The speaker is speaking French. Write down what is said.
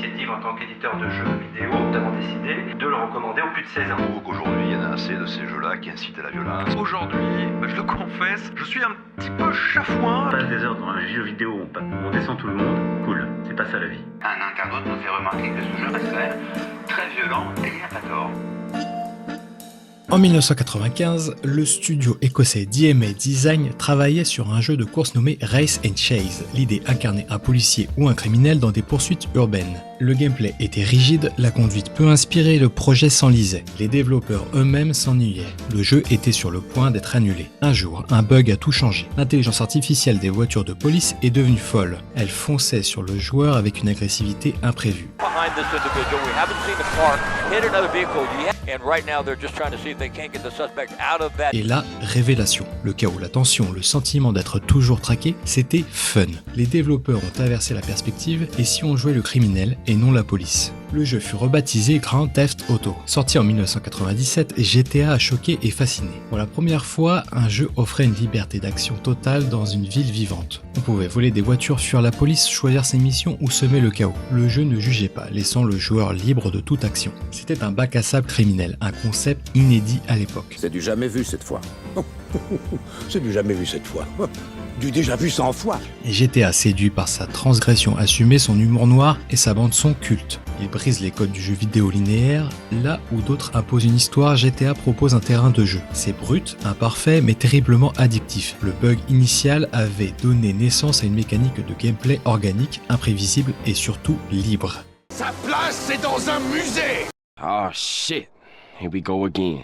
initiative en tant qu'éditeur de jeux vidéo, nous avons décidé de le recommander aux plus de 16 ans. Je trouve qu'aujourd'hui, il y en a assez de ces jeux-là qui incitent à la violence. Aujourd'hui, je le confesse, je suis un petit peu chafouin. On passe des heures dans un jeu vidéo, on descend tout le monde, cool, c'est pas ça la vie. Un internaute nous fait remarquer que ce jeu reste quand même très violent et il n'a pas tort. En 1995, le studio écossais DMA Design travaillait sur un jeu de course nommé Race and Chase. L'idée incarnait un policier ou un criminel dans des poursuites urbaines. Le gameplay était rigide, la conduite peu inspirée et le projet s'enlisait. Les développeurs eux-mêmes s'ennuyaient. Le jeu était sur le point d'être annulé. Un jour, un bug a tout changé. L'intelligence artificielle des voitures de police est devenue folle. Elle fonçait sur le joueur avec une agressivité imprévue. Behind this individual, we haven't seen the car hit another vehicle yet, and right now they're just trying to see if they can't get the suspect out of that. Et là, révélation. Le chaos, la tension, le sentiment d'être toujours traqué, c'était fun. Les développeurs ont inversé la perspective et si on jouait le criminel et non la police. Le jeu fut rebaptisé Grand Theft Auto. Sorti en 1997, GTA a choqué et fasciné. Pour la première fois, un jeu offrait une liberté d'action totale dans une ville vivante. On pouvait voler des voitures, fuir la police, choisir ses missions ou semer le chaos. Le jeu ne jugeait pas, laissant le joueur libre de toute action. C'était un bac à sable criminel, un concept inédit à l'époque. C'est du jamais vu cette fois. C'est du jamais vu cette fois. Du déjà vu 100 fois. GTA, séduit par sa transgression assumée, son humour noir et sa bande-son culte. Il brise les codes du jeu vidéo linéaire, là où d'autres imposent une histoire, GTA propose un terrain de jeu. C'est brut, imparfait, mais terriblement addictif. Le bug initial avait donné naissance à une mécanique de gameplay organique, imprévisible et surtout libre. Sa place, c'est dans un musée. Oh shit, here we go again.